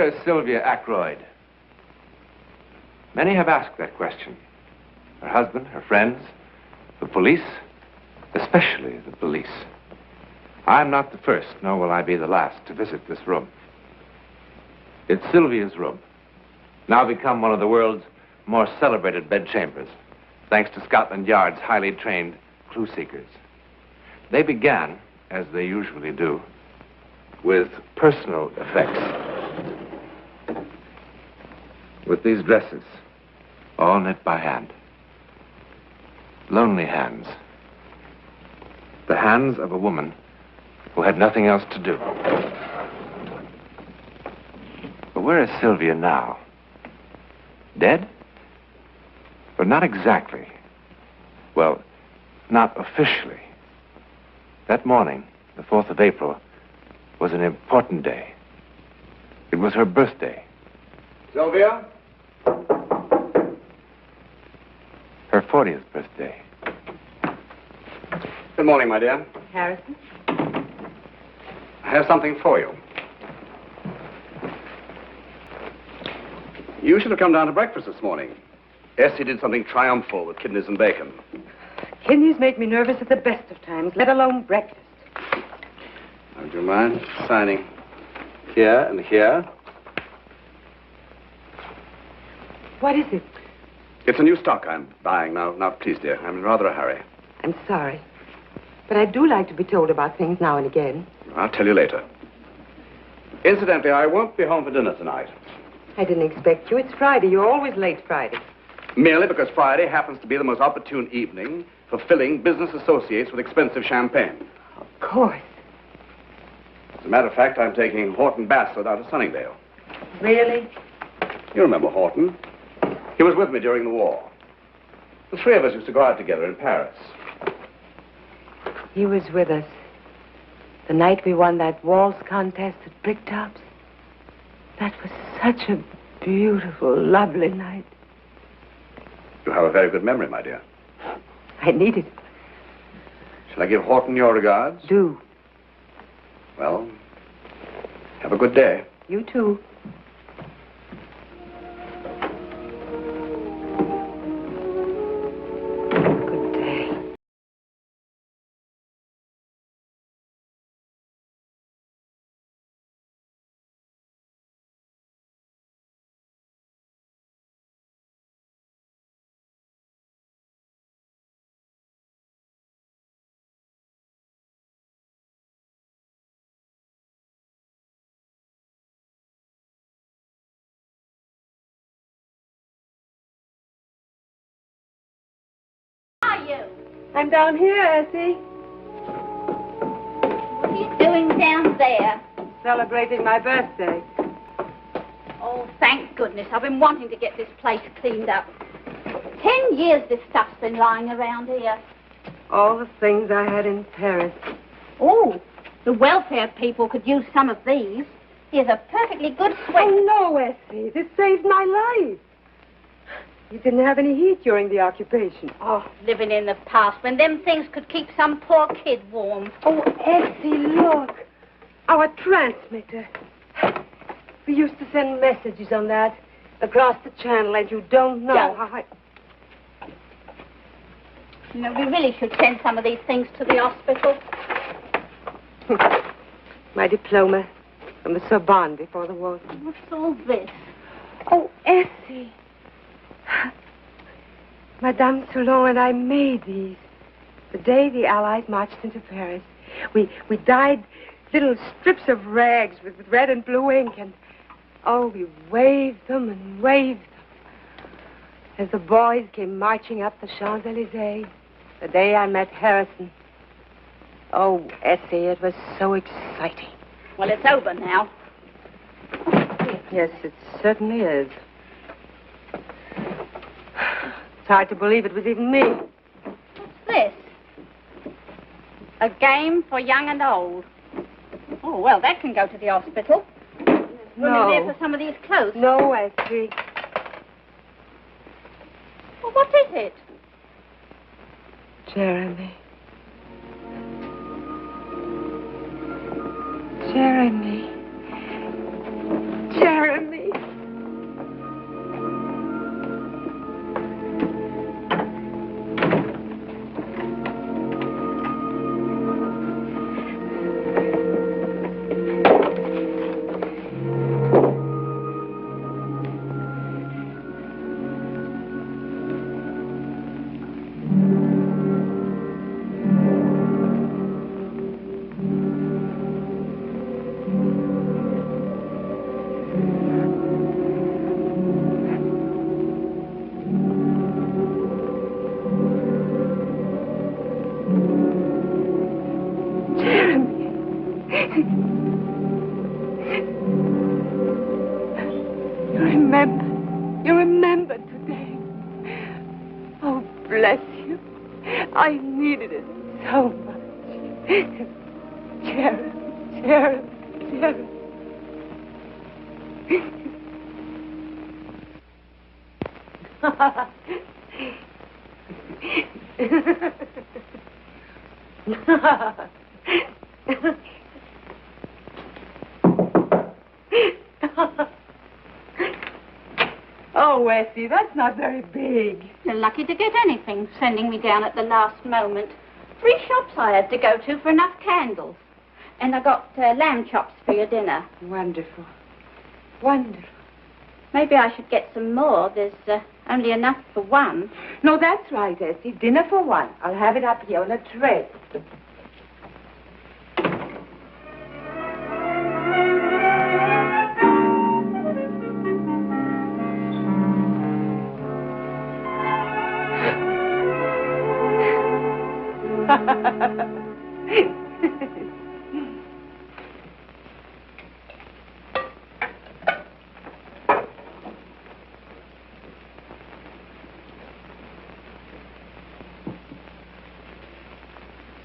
Where is Sylvia Ackroyd? Many have asked that question. Her husband, her friends, the police, especially the police. I'm not the first, nor will I be the last to visit this room. It's Sylvia's room, now become one of the world's more celebrated bedchambers, thanks to Scotland Yard's highly trained clue seekers. They began, as they usually do, with personal effects. With these dresses, all knit by hand. Lonely hands. The hands of a woman who had nothing else to do. But where is Sylvia now? Dead? But not exactly. Well, not officially. That morning, the 4th of April, was an important day. It was her birthday. Sylvia? Her 40th birthday. Good morning, my dear. Harrison? I have something for you. You should have come down to breakfast this morning. Essie did something triumphal with kidneys and bacon. Kidneys make me nervous at the best of times, let alone breakfast. Would you mind signing here and here? What is it? It's a new stock I'm buying now. Now, please, dear, I'm in rather a hurry. I'm sorry. But I do like to be told about things now and again. I'll tell you later. Incidentally, I won't be home for dinner tonight. I didn't expect you. It's Friday. You're always late Friday. Merely because Friday happens to be the most opportune evening for filling business associates with expensive champagne. Of course. As a matter of fact, I'm taking Horton Bassler down to Sunningdale. Really? You remember Horton? He was with me during the war. The three of us used to go out together in Paris. He was with us the night we won that waltz contest at Bricktops. That was such a beautiful, lovely night. You have a very good memory, my dear. I need it. Shall I give Horton your regards? Do. Well, have a good day. You too. Good day. I'm down here, Essie. What are you doing down there? Celebrating my birthday. Oh, thank goodness. I've been wanting to get this place cleaned up. 10 years this stuff's been lying around here. All the things I had in Paris. Oh, the welfare people could use some of these. Here's a perfectly good sweat. Oh, no, Essie. This saved my life. You didn't have any heat during the occupation. Oh, living in the past when them things could keep some poor kid warm. Oh, Essie, look. Our transmitter. We used to send messages on that across the channel, and you don't know Yeah. how I... You know, we really should send some of these things to the hospital. My diploma from the Sorbonne before the war. What's all this? Oh, Essie. Madame Soulon and I made these the day the Allies marched into Paris. We dyed little strips of rags with red and blue ink, and we waved them and waved them as the boys came marching up the Champs-Élysées the day I met Harrison. Oh, Essie, it was so exciting. Well, it's over now. Yes, it certainly is. It's hard to believe it was even me. What's this? A game for young and old. Oh, well, that can go to the hospital. There's room in there for some of these clothes. No, Essie. Well, what is it? Jeremy. Jeremy. Jeremy. You remembered today. Oh, bless you. I needed it so much. Jared, Jared, Jared. Oh, Essie, that's not very big. You're lucky to get anything, sending me down at the last moment. 3 shops I had to go to for enough candles. And I got lamb chops for your dinner. Wonderful. Wonderful. Maybe I should get some more. There's only enough for one. No, that's right, Essie. Dinner for one. I'll have it up here on a tray.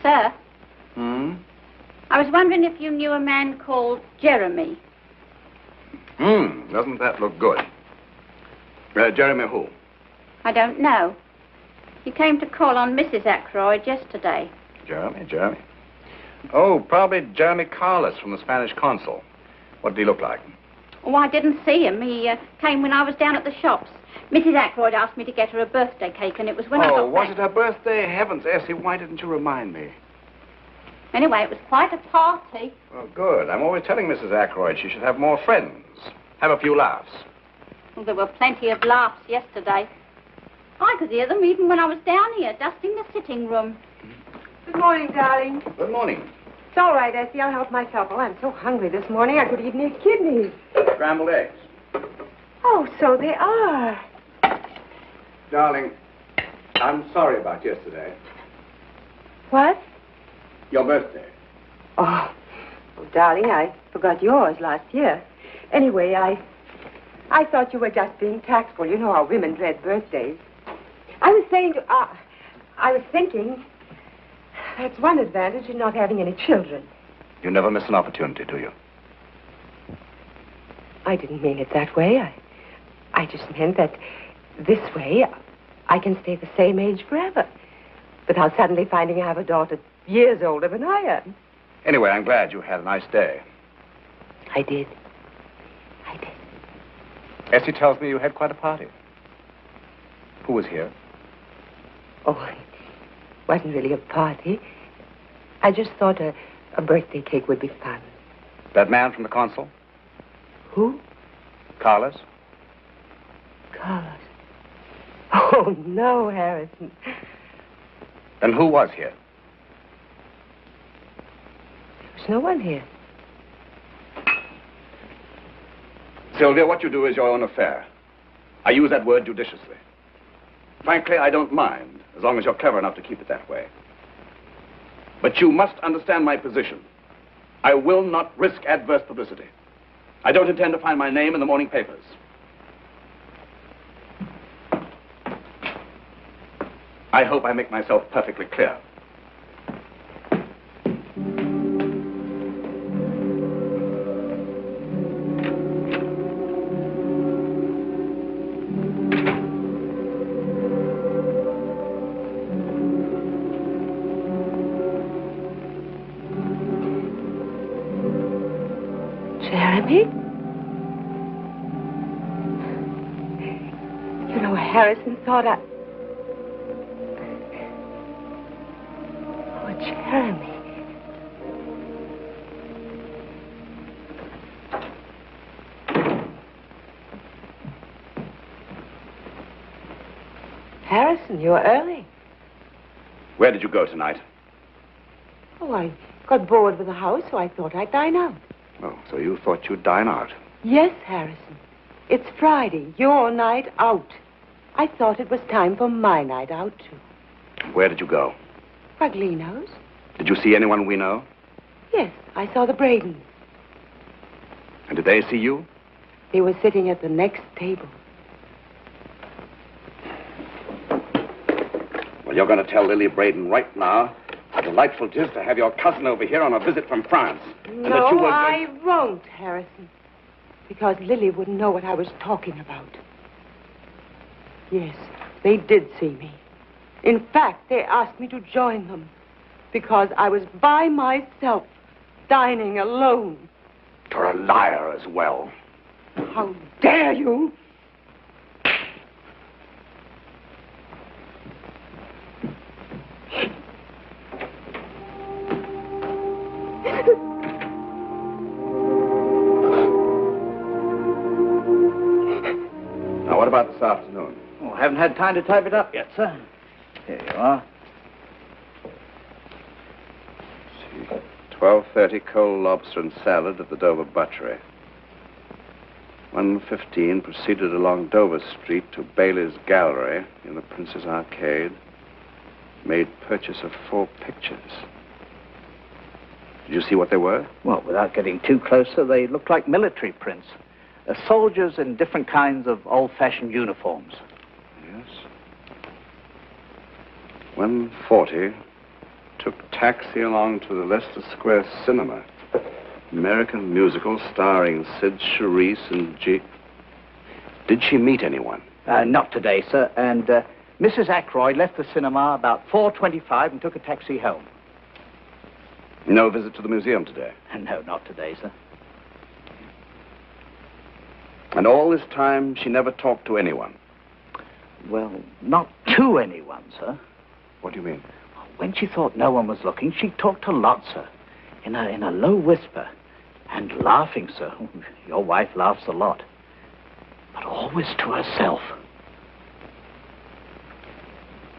Sir? I was wondering if you knew a man called Jeremy. Doesn't that look good? Jeremy who? I don't know. He came to call on Mrs. Ackroyd yesterday. Jeremy. Oh, probably Jeremy Carlos from the Spanish consul. What did he look like? Oh, I didn't see him. He came when I was down at the shops. Mrs. Ackroyd asked me to get her a birthday cake, and it was when I got Oh, was back. it her birthday? Heavens, Essie, why didn't you remind me? Anyway, it was quite a party. Oh, good. I'm always telling Mrs. Ackroyd she should have more friends. Have a few laughs. Well, there were plenty of laughs yesterday. I could hear them even when I was down here, dusting the sitting room. Good morning, darling. Good morning. It's all right, Essie. I'll help myself. Oh, I'm so hungry this morning I could eat me kidneys. Scrambled eggs. Oh, so they are. Darling, I'm sorry about yesterday. What? Your birthday. Oh, darling, I forgot yours last year. Anyway, I thought you were just being tactful. You know how women dread birthdays. I was thinking, that's one advantage in not having any children. You never miss an opportunity, do you? I didn't mean it that way. I just meant that this way I can stay the same age forever without suddenly finding I have a daughter years older than I am. Anyway, I'm glad you had a nice day. I did. Essie tells me you had quite a party. Who was here? Oh, it wasn't really a party. I just thought a birthday cake would be fun. That man from the consul? Who? Carlos? Carlos. Oh, no, Harrison. Then who was here? There's no one here. Sylvia, what you do is your own affair. I use that word judiciously. Frankly, I don't mind, as long as you're clever enough to keep it that way. But you must understand my position. I will not risk adverse publicity. I don't intend to find my name in the morning papers. I hope I make myself perfectly clear. Jeremy? You know, Harrison thought Oh, Jeremy. Harrison, you're early. Where did you go tonight? Oh, I got bored with the house, so I thought I'd dine out. Oh, so you thought you'd dine out. Yes, Harrison. It's Friday, your night out. I thought it was time for my night out, too. Where did you go? Paglino's? Did you see anyone we know? Yes, I saw the Bradens. And did they see you? They were sitting at the next table. Well, you're going to tell Lily Braden right now how delightful it is to have your cousin over here on a visit from France. No, I won't, Harrison. Because Lily wouldn't know what I was talking about. Yes, they did see me. In fact, they asked me to join them because I was by myself, dining alone. You're a liar as well. How dare you? Now, what about this afternoon? Oh, haven't had time to type it up yet, sir. Here you are. 12:30 cold lobster and salad at the Dover Butchery. 1:15 proceeded along Dover Street to Bailey's Gallery in the Prince's Arcade. Made purchase of 4 pictures. Did you see what they were? Well, without getting too close, sir, they looked like military prints. Soldiers in different kinds of old-fashioned uniforms. Yes. 1:40 took taxi along to the Leicester Square Cinema. American musical starring Sid Charisse and G. Did she meet anyone? Not today, sir. And Mrs. Ackroyd left the cinema about 4:25 and took a taxi home. No visit to the museum today? No, not today, sir. And all this time, she never talked to anyone? Well, not to anyone, sir. What do you mean? When she thought no one was looking, she talked a lot, sir. In a low whisper. And laughing, sir. Your wife laughs a lot. But always to herself.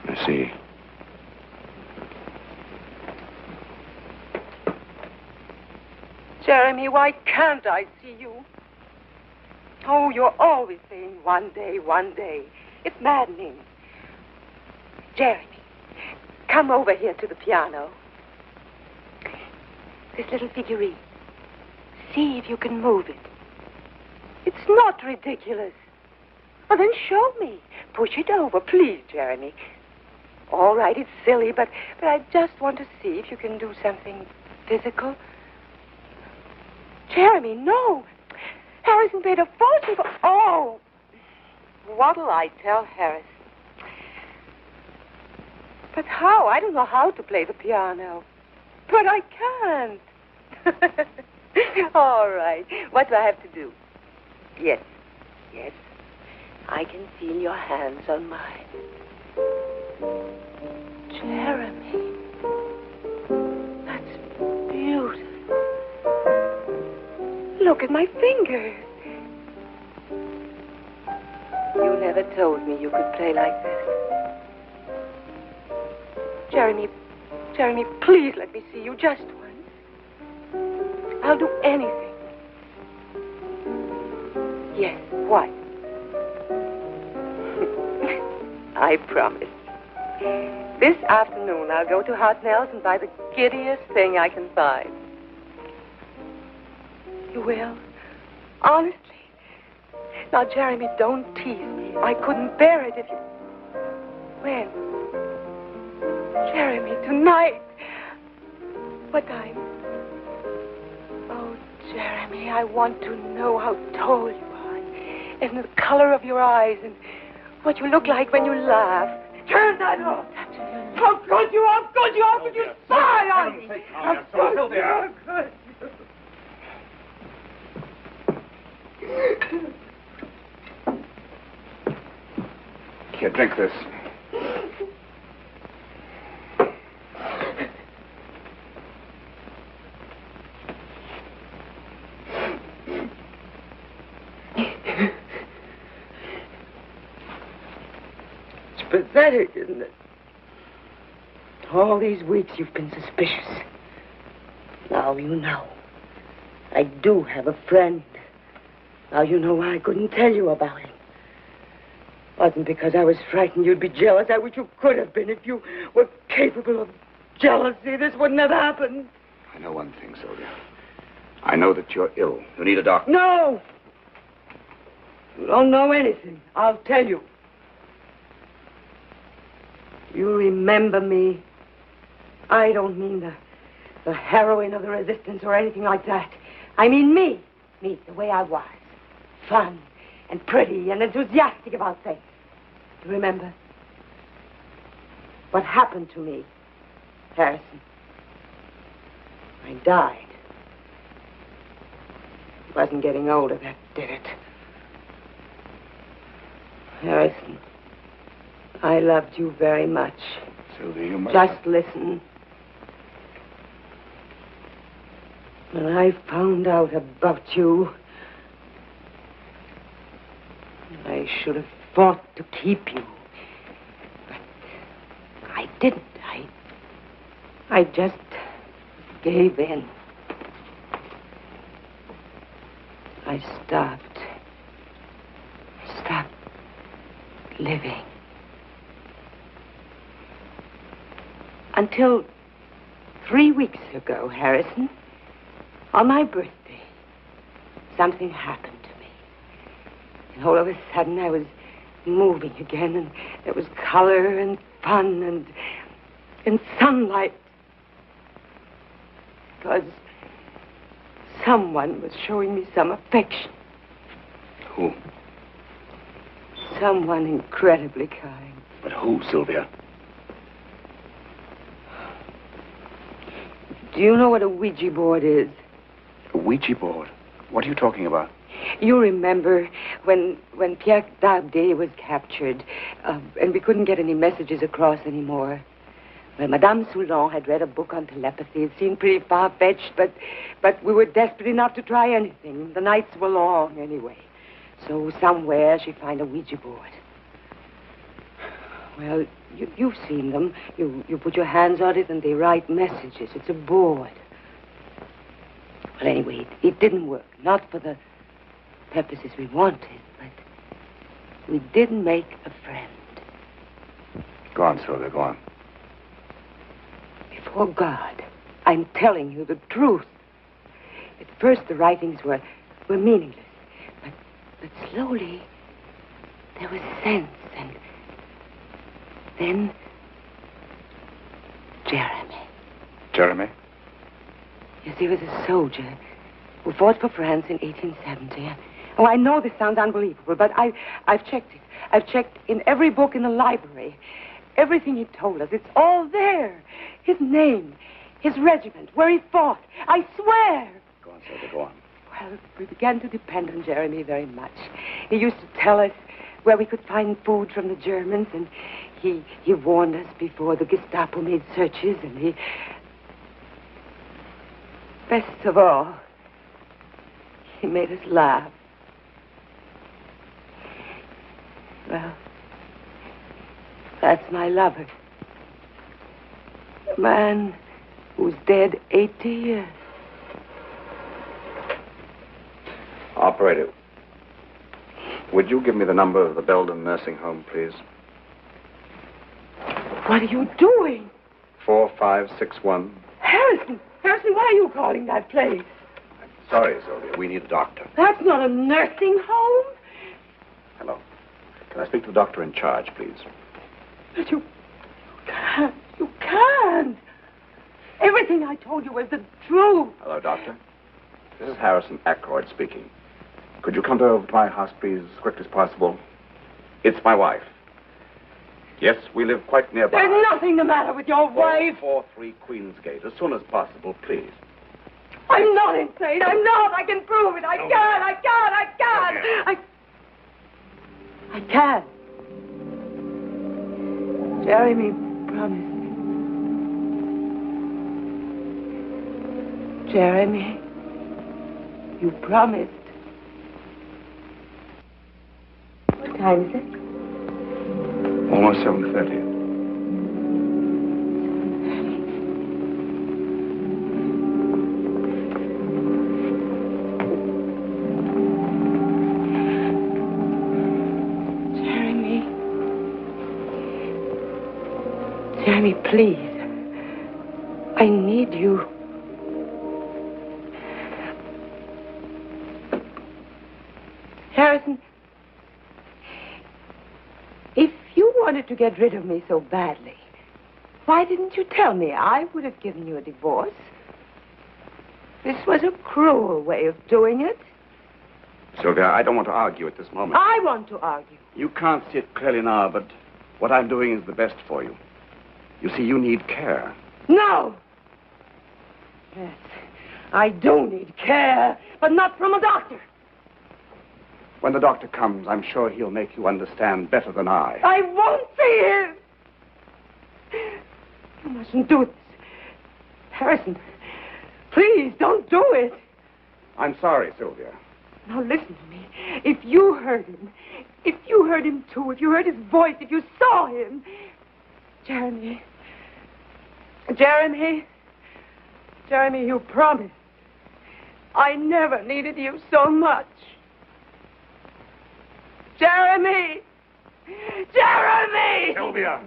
I see. Jeremy, why can't I see you? Oh, you're always saying one day, one day. It's maddening. Jeremy, come over here to the piano. This little figurine. See if you can move it. It's not ridiculous. Well, then show me. Push it over, please, Jeremy. All right, it's silly, but I just want to see if you can do something physical. Jeremy, no. Harrison paid a fortune for... Oh! What'll I tell Harrison? But how? I don't know how to play the piano. But I can't. All right. What do I have to do? Yes. Yes. I can feel your hands on mine. Jeremy. That's beautiful. Look at my fingers. You never told me you could play like this. Jeremy, please let me see you just once. I'll do anything. Yes, what? I promise. This afternoon, I'll go to Hartnell's and buy the giddiest thing I can find. You will? Honestly? Now, Jeremy, don't tease me. I couldn't bear it if you... When? Jeremy, tonight. What time? Oh, Jeremy, I want to know how tall you are, and the color of your eyes, and what you look like when you laugh. Turn that off. How good you are, how good you are, but you sigh on me. How good you are, good. Here, drink this. It's pathetic, isn't it? All these weeks you've been suspicious. Now you know. I do have a friend. Now you know why I couldn't tell you about it. Wasn't because I was frightened you'd be jealous. I wish you could have been. If you were capable of jealousy, this wouldn't have happened. I know one thing, Sylvia. I know that you're ill. You need a doctor. No! You don't know anything. I'll tell you. You remember me. I don't mean the heroine of the resistance or anything like that. I mean me. Me, the way I was. Fun and pretty and enthusiastic about things. You remember? What happened to me, Harrison? I died. It wasn't getting older, that did it. Harrison, I loved you very much. Sylvia, you must... Just listen. When I found out about you, I should have fought to keep you. But I didn't. I just gave in. I stopped living. Until 3 weeks ago, Harrison, on my birthday, something happened to me. And all of a sudden, I was moving again, and there was color and fun and sunlight. Because someone was showing me some affection. Who? Someone incredibly kind. But who, Sylvia? Do you know what a Ouija board is? A Ouija board? What are you talking about? You remember when Pierre Dardet was captured, and we couldn't get any messages across anymore. Well, Madame Soulon had read a book on telepathy. It seemed pretty far-fetched, but we were desperate enough to try anything. The nights were long, anyway. So somewhere she'd find a Ouija board. Well, you've seen them. You put your hands on it and they write messages. It's a board. Well, anyway, it didn't work. Not for the purposes we wanted, but we did make a friend. Go on, Sylvia, go on. Before God, I'm telling you the truth. At first, the writings were meaningless. But slowly, there was sense, and then Jeremy. Jeremy? Yes, he was a soldier who fought for France in 1870. Oh, I know this sounds unbelievable, but I've checked it. I've checked in every book in the library. Everything he told us, it's all there. His name, his regiment, where he fought. I swear. Go on, Sylvia, go on. Well, we began to depend on Jeremy very much. He used to tell us where we could find food from the Germans, and he warned us before the Gestapo made searches, and he... Best of all, he made us laugh. Well, that's my lover. A man who's dead 80 years. Operator, would you give me the number of the Belden nursing home, please? What are you doing? 4561. Harrison, why are you calling that place? Sorry, Sylvia, we need a doctor. That's not a nursing home. Hello. Can I speak to the doctor in charge, please? But you can't. You can't. Everything I told you was the truth. Hello, doctor. This is Harrison Ackroyd speaking. Could you come over to my house, please, as quickly as possible? It's my wife. Yes, we live quite nearby. There's nothing the matter with your wife. 443 Queensgate, as soon as possible, please. I'm not insane. I'm not. I can prove it. I can. I can. Jeremy promised me. Jeremy, you promised. What time is it? Almost 7:30. Jeremy, please. I need you. Harrison, you wanted to get rid of me so badly, why didn't you tell me? I would have given you a divorce. This was a cruel way of doing it. Sylvia, I don't want to argue at this moment. I want to argue. You can't see it clearly now, but what I'm doing is the best for you. You see, you need care. No! Yes, I do need care, but not from a doctor. When the doctor comes, I'm sure he'll make you understand better than I. I won't see him! You mustn't do this. Harrison, please don't do it. I'm sorry, Sylvia. Now listen to me. If you heard him too, if you heard his voice, if you saw him... Jeremy, you promised. I never needed you so much. Jeremy! Sylvia!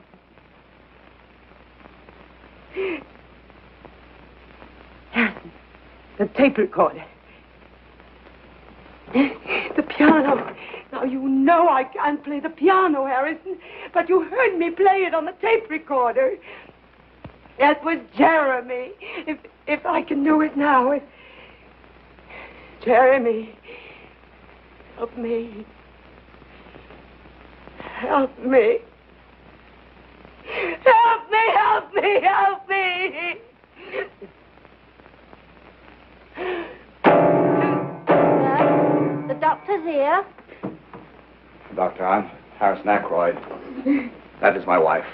Harrison, the tape recorder. The piano. Now, you know I can't play the piano, Harrison, but you heard me play it on the tape recorder. That was Jeremy. If I can do it now. Jeremy, help me. Help me. Help me, help me, help me. The doctor's here. Doctor, I'm Harrison Ackroyd. That is my wife.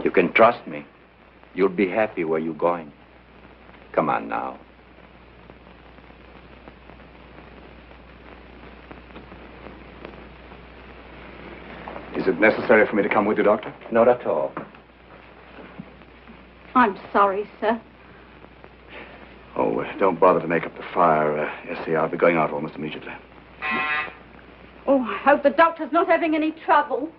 You can trust me. You'll be happy where you're going. Come on now. Is it necessary for me to come with you, Doctor? Not at all. I'm sorry, sir. Oh, don't bother to make up the fire, Essie. I'll be going out almost immediately. Oh, I hope the doctor's not having any trouble.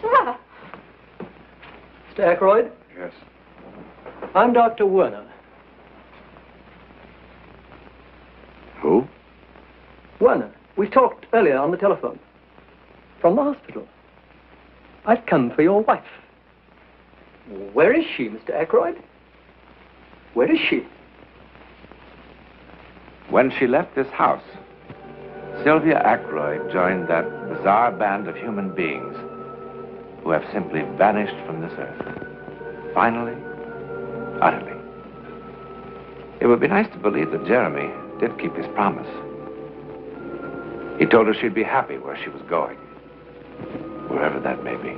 Sir! Mr. Ackroyd, Yes. I'm Dr. Werner. Who? Werner, we talked earlier on the telephone. From the hospital. I've come for your wife. Where is she, Mr. Ackroyd? Where is she? When she left this house, Sylvia Ackroyd joined that bizarre band of human beings who have simply vanished from this earth. Finally, utterly. It would be nice to believe that Jeremy did keep his promise. He told her she'd be happy where she was going, wherever that may be.